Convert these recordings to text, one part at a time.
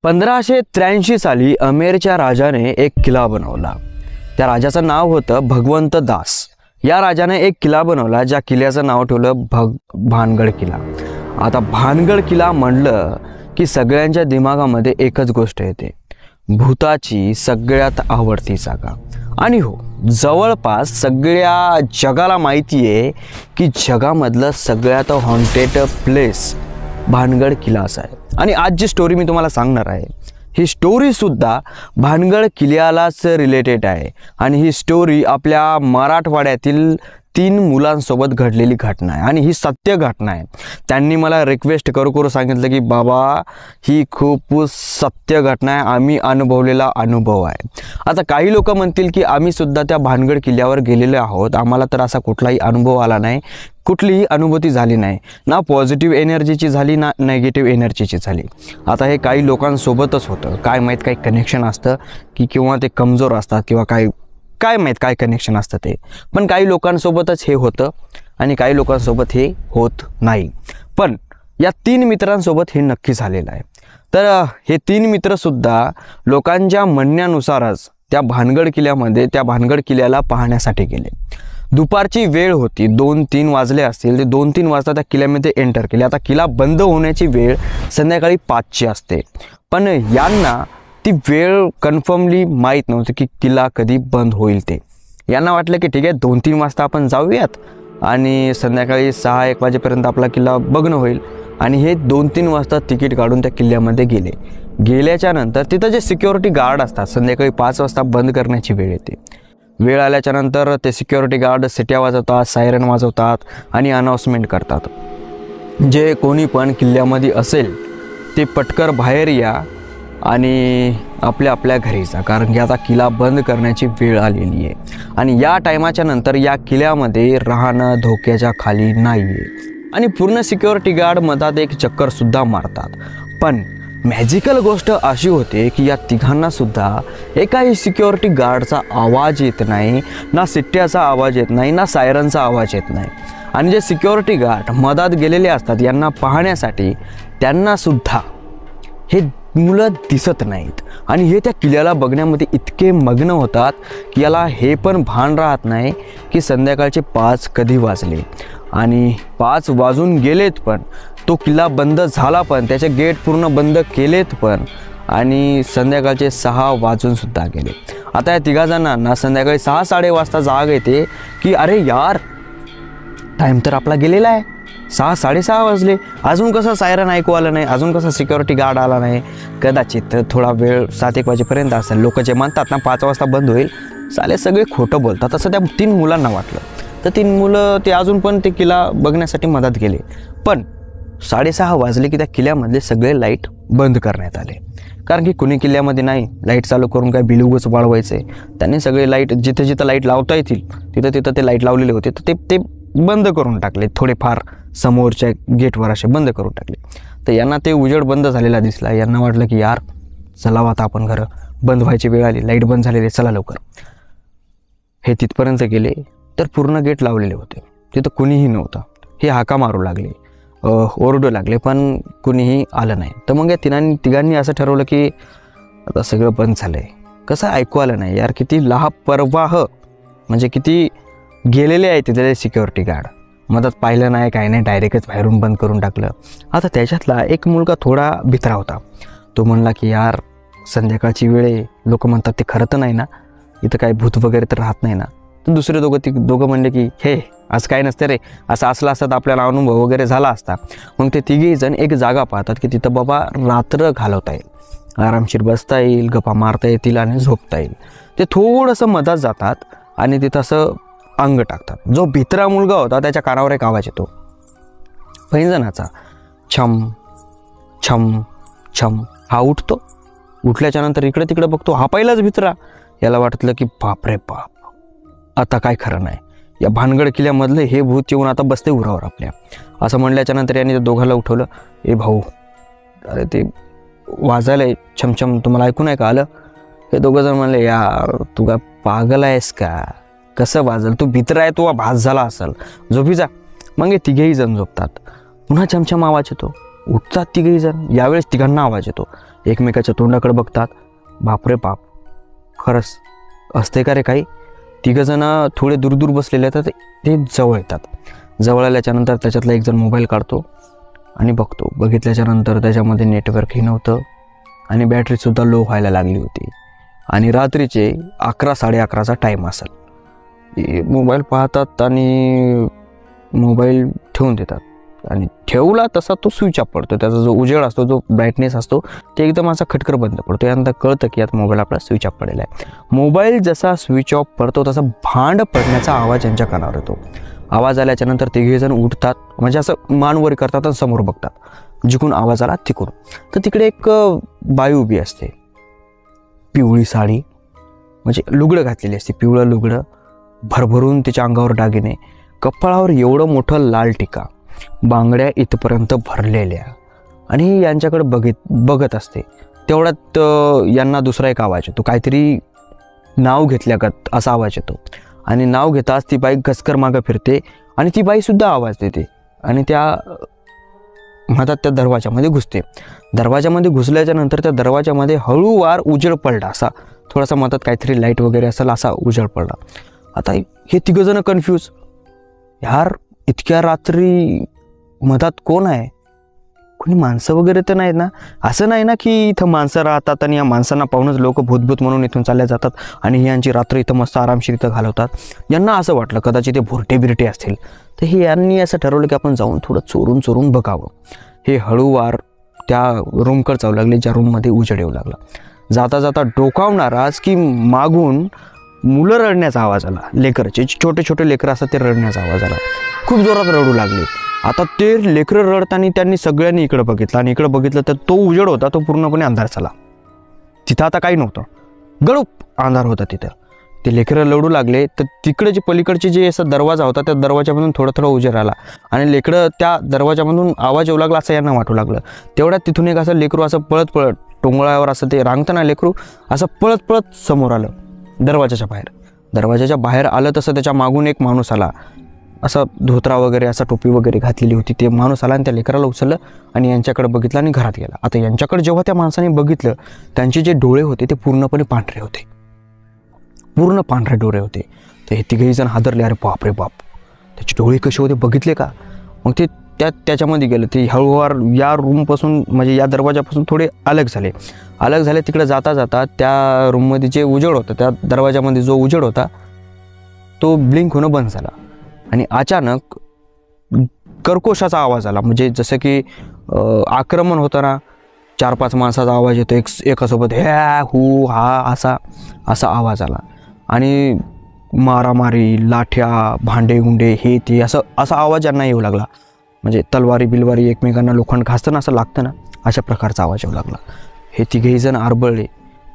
1583 साली अमेरच्या राजाने एक किल्ला बनवला। त्या राजाचं नाव होतं भगवंत दास। या राजाने एक किल्ला बनवला, ज्या किल्ल्याचं नाव ठेवलं भानगड किल्ला। आता भानगड किल्ला म्हणलं की सगळ्यांच्या दिमागामध्ये एकच गोष्ट येते, भूताची सगळ्यात आवडती जागा। आणि हो, जवळपास सगळ्या जगाला माहिती आहे की जगामधलं सगळ्यात हॉन्टेड प्लेस भानगड किल्लाच आहे। आणि आज जी स्टोरी मी तुम्हाला सांगणार आहे, ही स्टोरी सुद्धा भानगड किल्ल्यालाच रिलेटेड आहे। आणि ही स्टोरी आपल्या मराठवाड्यातील 3 मुलांसोबत घडलेली घटना आहे आणि ही सत्य घटना आहे। त्यांनी मला रिक्वेस्ट करू सांगितलं की बाबा, ही खूप सत्य घटना आहे, आम्ही अनुभवलेला अनुभव आहे। आता काही लोक म्हणतील की आम्ही सुद्धा त्या भानगड किल्ल्यावर गेलेलो आहोत, आम्हाला तर असा कुठलाही अनुभव आला नाही, कुठलीही अनुभूती झाली नाही, ना पॉझिटिव्ह एनर्जीची झाली ना नेगेटिव्ह एनर्जीची झाली। आता हे काही लोकांसोबतच होतं, काय माहीत काही कनेक्शन असतं की किंवा ते कमजोर असतात किंवा काय माहीत काय कनेक्शन असतं ते, पण काही लोकांसोबतच हे होतं आणि काही लोकांसोबत हे होत नाही। पण या 3 मित्रांसोबत हे नक्की झालेलं आहे। तर हे 3 मित्रसुद्धा लोकांच्या म्हणण्यानुसारच त्या भानगड किल्ल्याला पाहण्यासाठी गेले। दुपारची वेळ होती, 2-3 वाजले असतील, ते 2-3 वाजता त्या किल्ल्यामध्ये एंटर केले। आता किल्ला बंद होण्याची वेळ संध्याकाळी 5ची असते, पण यांना ती वेळ कन्फर्मली माहीत नव्हती की किल्ला कधी बंद होईल ते। यांना वाटलं की ठीक आहे, 2-3 वाजता आपण जाऊयात आणि संध्याकाळी 6-1 वाजेपर्यंत आपला किल्ला बघणं होईल। आणि हे 2-3 वाजता तिकीट काढून त्या किल्ल्यामध्ये गेल्याच्या नंतर तिथं जे सिक्युरिटी गार्ड असतात, संध्याकाळी 5 वाजता बंद करण्याची वेळ येते। वेळ आल्याच्या नंतर ते सिक्युरिटी गार्ड सिट्या वाजवतात, सायरन वाजवतात आणि अनाउन्समेंट करतात, जे कोणी पण किल्ल्यामध्ये असेल ते पटकर बाहेर या आणि आपल्या घरी जा, कारण की आता किल्ला बंद करण्याची वेळ आलेली आहे। आणि या टायमाच्या नंतर या किल्ल्यामध्ये राहणं धोक्याच्या खाली नाही आहे। आणि पूर्ण सिक्युरिटी गार्ड मधात एक चक्करसुद्धा मारतात। पण मॅजिकल गोष्ट अशी होते की या तिघांना सुद्धा एकाही सिक्युरिटी गार्डचा आवाज येत नाही, ना सिट्ट्याचा आवाज येत नाही, ना सायरनचा आवाज येत नाही। आणि जे सिक्युरिटी गार्ड मधात गेलेले असतात यांना पाहण्यासाठी, त्यांना सुद्धा हे मुलं दिसत नाहीत। आणि हे त्या किल्ल्याला बघण्यामध्ये इतके मग्न होतात की याला हे पण भान राहत नाही की संध्याकाळचे 5 कधी वाजले। आणि 5 वाजून गेलेत, पण तो किल्ला बंद झाला, पण त्याचे गेट पूर्ण बंद केलेत पण, आणि संध्याकाळचे 6 वाजून सुद्धा गेले। आता या तिघा जणांना संध्याकाळी 6-6:30 वाजता जाग येते की अरे यार, टाईम तर आपला गेलेला आहे, 6-6:30 वाजले, अजून कसं सायरन ऐकू आलं नाही, अजून कसा सिक्युरिटी गार्ड आला नाही। कदाचित थोडा वेळ 7-1 वाजेपर्यंत असेल। लोक जे म्हणतात ना 5 वाजता बंद होईल, साले सगळे खोटं बोलतात, असं त्या 3 मुलांना वाटलं। तर 3 मुलं ते अजून पण ते किल्ला बघण्यासाठी मदत गेले, पण 6:30 वाजले की त्या किल्ल्यामधले सगळे लाईट बंद करण्यात आले, कारण की कुणी किल्ल्यामध्ये नाही लाईट चालू करून काय बिलुगच वाढवायचे। त्यांनी सगळे लाईट जिथं लाईट लावता येतील तिथं ते लाईट लावलेले होते, तर ते बंद करून टाकले, थोडेफार समोरच्या गेटवर असे बंद करून टाकले। तर यांना ते उजेड बंद झालेला दिसला। यांना वाटलं की यार चला आता आपण घरं, बंद व्हायची वेळ आली, लाईट बंद झालेली, चला लवकर। हे तिथपर्यंत गेले तर पूर्ण गेट लावलेले होते, तिथं कुणीही नव्हतं। हे हाका मारू लागले, ओरडू लागले, पण कुणीही आलं नाही। तर मग या तिघांनी असं ठरवलं की आता सगळं बंद झालंय, कसं ऐकू आलं नाही यार, किती लापरवाह, म्हणजे किती गेलेले आहे तिथे सिक्युरिटी गार्ड, मदत पाहिलं नाही काय नाही, डायरेक्टच बाहेरून बंद करून टाकलं। आता त्याच्यातला एक मुलगा थोडा भित्रा होता, तो म्हणला की यार संध्याकाळची वेळ, लोक म्हणतात ते खरं तर नाही ना, इथं काय भूत वगैरे तर राहत नाही ना। तर दुसरे दोघं म्हणले की हे असं काय नसतं रे, असं असलं असतं तर आपल्याला अनुभव वगैरे झाला असता। मग ते तिघेही जण एक जागा पाहतात की तिथं बाबा रात्र घालवता येईल, आरामशीर बसता येईल, गप्पा मारता येतील आणि झोपता येईल। ते थोडंसं मधात जातात आणि तिथं असं अंग टाकतात। जो भित्रा मुलगा होता त्याच्या कानावर एक आवाज येतो पैंजणाचा, छम छम छम। हा उठतो, उठल्याच्या नंतर इकडे तिकडे बघतो, हा पहिलाच भित्रा। याला वाटलं की बापरे बाप, आता काय खरं नाही, या भानगड किल्ल्यामधलं हे भूत येऊन आता बसते उरावर आपल्या। असं म्हणल्याच्या नंतर यांनी त्या दोघांना उठवलं, ए भाऊ, अरे ते वाजायलंय छमछम, तुम्हाला ऐकून नाही का आलं? हे दोघं जण म्हणले, यार तू काय पागल आहेस का, कसं वाजल, तू भित्र आहे, तू भास झाला असेल, झोपी जा। मग हे तिघेही जण झोपतात। पुन्हा छमछम आवाज येतो, उठतात तिघेही जण। यावेळेस तिघांना आवाज येतो, एकमेकाच्या तोंडाकडे बघतात. बापरे बाप, खरंच असते का रे काही. तिघंजणं थोडे दूर बसलेले आहेत. ते जवळ येतात. जवळ आल्याच्यानंतर त्याच्यातला एक जण मोबाईल काढतो आणि बघतो. बघितल्याच्यानंतर त्याच्यामध्ये नेटवर्कही नव्हतं आणि बॅटरीसुद्धा लो व्हायला लागली होती आणि रात्रीचे 11 11:30चा टाईम असेल. मोबाईल पाहतात आणि मोबाईल ठेवून देतात आणि ठेवला तसा तो स्विच ऑफ पडतो. त्याचा जो उजेड असतो, जो ब्राईटनेस असतो, ते एकदम असा खटकर बंद पडतो. यानंतर कळतं की यात मोबाईल आपला स्विच ऑफ पडलेला आहे. मोबाईल जसा स्विच ऑफ पडतो तसा भांड पडण्याचा आवाज यांच्या कानावर येतो. आवाज आल्याच्यानंतर तिघेजण उठतात, म्हणजे असं मान वर करतात आणि समोर बघतात. जिकडून आवाज आला तिकडून तर तिकडे एक बाई उभी असते. पिवळी साडी, म्हणजे लुगडं घातलेली असते, पिवळं लुगडं, भरभरून तिच्या अंगावर दागिने, कपाळावर एवढं मोठं लाल टिका, बांगड्या इथपर्यंत भरलेल्या, आणि यांच्याकडे बघत असते. तेवढ्यात यांना दुसरा एक आवाज येतो, काहीतरी नाव घेतल्यागत असा आवाज येतो. आणि नाव घेताच ती बाई घसकर मागं फिरते आणि ती बाईसुद्धा आवाज देते आणि त्या मधात त्या दरवाजामध्ये घुसते. दरवाजामध्ये घुसल्याच्या नंतर त्या दरवाजामध्ये हळूवार उजेड पडला, असा थोडासा मधात काहीतरी लाईट वगैरे असेल असा उजेड पडला. आता हे तिघंजणं कन्फ्यूज, यार इतक्या रात्री मधात कोण आहे, कोणी माणसं वगैरे तर नाहीत ना. असं नाही ना की इथं माणसं राहतात आणि या माणसांना पाहूनच लोक भूतभूत म्हणून इथून चालल्या जातात आणि यांची रात्र इथं मस्त आरामशीर इथं घालवतात. यांना असं वाटलं कदाचित ते भुरटे बिरटे असतील. तर हे यांनी असं ठरवलं की आपण जाऊन थोडं चोरून चोरून बघावं. हे हळूवार त्या रूमकडे जाऊ लागले ज्या रूममध्ये उजेड येऊ लागला. जाता जाता डोकावणाराच की मागून मुलं रडण्याचा आवाज आला. लेकरचे छोटे छोटे लेकरं असतात ते रडण्याचा आवाज आला. खूप जोरात रडू लागले. आता ते लेकरं रडताना त्यांनी सगळ्यांनी इकडं बघितलं आणि इकडं बघितलं तर तो उजेड होता, तो पूर्णपणे अंधार झाला. तिथं आता काही नव्हतं, गडूप अंधार होता तिथं. ते लेकरं रडू लागले तर तिकडे जे पलीकडचे जे असा दरवाजा होता त्या दरवाजामधून थोडं थोडं उजेड आला आणि लेकरं त्या दरवाजामधून आवाज येऊ लागला असं यांना वाटू लागलं. तेवढ्यात तिथून एक असं लेकरू असं पळत पळत टोंगळावर असं ते रांगतं ना लेकरू, असं पळत पळत समोर आलं दरवाजाच्या बाहेर. दरवाजाच्या बाहेर आलं तसं त्याच्या मागून एक माणूस आला, असा धोतरा वगैरे असा टोपी वगैरे घातलेली होती. ते माणूस आला आणि त्या लेकराला उचललं आणि यांच्याकडे बघितलं आणि घरात गेला. आता यांच्याकडे जेव्हा त्या माणसाने बघितलं त्यांचे जे डोळे होते ते पूर्णपणे पांढरे होते, पूर्ण पांढरे डोळे होते. तर हे तिघेही जण हादरले, अरे बाप रे बाप, त्याचे डोळे कसे होते बघितले का. मग ते त्याच्यामध्ये गेलं. ते हळूवार या रूमपासून म्हणजे या दरवाजापासून थोडे अलग झाले. तिकडे जाता जाता त्या रूममध्ये जे उजेड होतं, त्या दरवाजामध्ये जो उजेड होता तो ब्लिंक होणं बंद झाला आणि अचानक कर्कोशाचा आवाज आला. म्हणजे जसं की आक्रमण होतं ना, 4-5 माणसाचा आवाज येतो एकासोबत, ह्या हू हा असा आवाज आला आणि मारामारी, लाठ्या, भांडे गुंडे हे ते असा आवाज यांना येऊ लागला. म्हणजे तलवारी बिलवारी एकमेकांना लोखंड घासतं ना असं लागतं ना, अशा प्रकारचा आवाज येऊ लागला. हे तिघेही जण आरबळले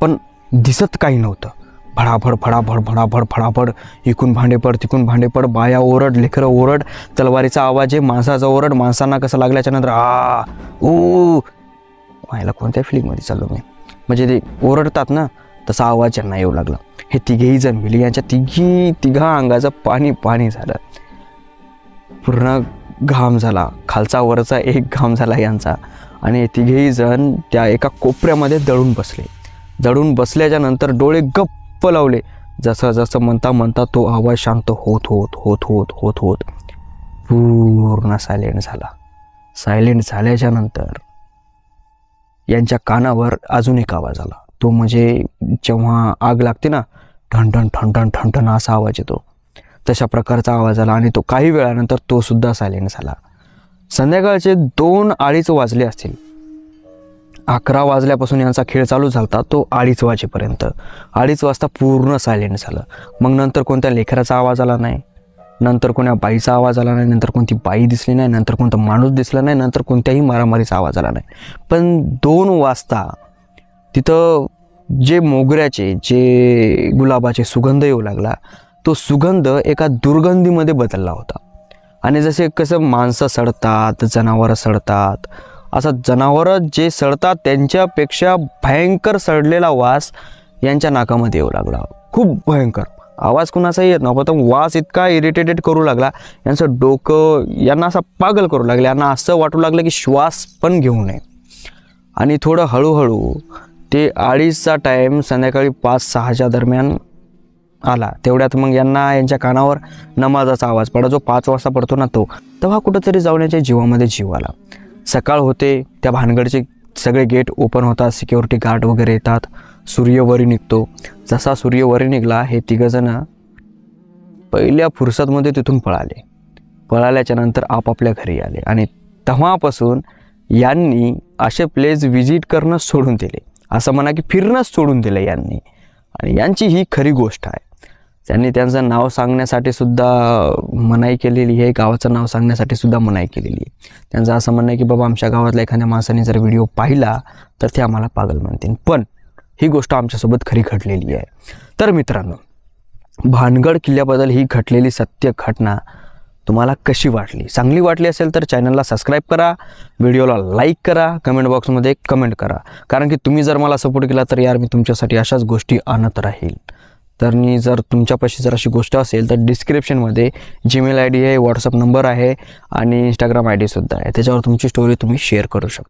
पण दिसत काही नव्हतं. भडाभड फडाफड भडाभड फडाफड, इकून भांडे पड तिकून भांडे पड, बाया ओरड, लेकरं ओरड, तलवारीचा आवाज आहे, माणसाचा ओरड. माणसांना कसं लागल्याच्या नंतर व्हायला कोणत्या फिलिंगमध्ये चाललो मी, म्हणजे ते ओरडतात ना तसा आवाज यांना येऊ लागला. हे तिघेही जण मिली, यांच्या तिघा अंगाचं पाणी झालं. पूर्ण घाम झाला, खालचा वरचा एक घाम झाला यांचा. आणि तिघेही जण त्या एका कोपऱ्यामध्ये दडून बसल्याच्या नंतर डोळे गप्प लावले. जसं म्हणता तो आवाज शांत होत पूर्ण सायलेंट झाल्याच्या नंतर यांच्या कानावर अजून एक आवाज आला. तो म्हणजे जेव्हा आग लागते ना, ठण असा आवाज येतो, तशा प्रकारचा आवाज आला. आणि तो काही वेळानंतर तो सुद्धा सायलेंट झाला. संध्याकाळचे 2-2:30 वाजले असतील. 11 वाजल्यापासून यांचा खेळ चालू झाला तो 2:30 वाजेपर्यंत. 2:30 वाजता पूर्ण सायलेंट झालं. मग नंतर कोणत्या लेकराचा आवाज आला नाही, नंतर कोण्या बाईचा आवाज आला नाही, नंतर कोणती बाई दिसली नाही, नंतर कोणता माणूस दिसला नाही, नंतर कोणत्याही मारामारीचा आवाज आला नाही. पण 2 वाजता तिथं जे मोगऱ्याचे, जे गुलाबाचे सुगंध येऊ लागला, तो सुगंध एका दुर्गंधीमध्ये बदलला होता. आणि जसे कसं माणसं सडतात, जनावरं सडतात, असं जनावरं जे सडतात त्यांच्यापेक्षा भयंकर सडलेला वास यांच्या नाकामध्ये येऊ लागला. खूप भयंकर आवाज कुणाचाही येत नव्हता, पण वास इतका इरिटेटेड करू लागला, यांचं डोकं यांना असं पागल करू लागलं. यांना असं वाटू लागलं की श्वास पण घेऊ नये. आणि थोडं हळूहळू ते 2:30चा टाईम संध्याकाळी 5-6च्या दरम्यान आला. तेवढ्यात मग यांच्या कानावर नमाजाचा आवाज पडा, जो 5 वाजता पडतो ना तो. तेव्हा कुठंतरी जाऊन यांच्या जीवामध्ये जीव आला. सकाळ होते, त्या भानगडचे सगळे गेट ओपन होतात, सिक्युरिटी गार्ड वगैरे येतात, सूर्य वरी निघतो. जसा सूर्य वरी निघाला हे तिघंजणं पहिल्या फुरसतमध्ये तिथून पळाल्याच्या नंतर आपापल्या घरी आले. आणि तेव्हापासून यांनी असे प्लेस व्हिजिट करणं सोडून दिले, असं म्हणा की फिरणंच सोडून दिलं यांनी. आणि यांची ही खरी गोष्ट आहे. त्यांनी त्यांचं नाव सांगण्यासाठी सुद्धा मनाई केलेली आहे, गावाचं नाव सांगण्यासाठी सुद्धा मनाई केलेली आहे. त्यांचं असं म्हणणं आहे की बाबा आमच्या गावातल्या एखाद्या माणसाने जर व्हिडिओ पाहिला तर ते आम्हाला पागल म्हणतील. पण ही गोष्ट आमच्यासोबत खरी घडलेली आहे. तर मित्रांनो, भानगड किल्ल्याबद्दल ही घडलेली सत्य घटना तुम्हाला कशी वाटली? चांगली वाटली असेल तर चॅनलला सबस्क्राईब करा, व्हिडिओला लाईक करा, कमेंट बॉक्समध्ये कमेंट करा. कारण की तुम्ही जर मला सपोर्ट केला तर यार मी तुमच्यासाठी अशाच गोष्टी आणत राहील. तर जर तुमच्यापाशी जर अशी गोष्ट असेल तर डिस्क्रिप्शनमध्ये जीमेल ID आहे, व्हॉट्सअप नंबर आहे आणि इंस्टाग्राम ID सुद्धा आहे. त्याच्यावर तुमची स्टोरी तुम्ही शेअर करू शकता.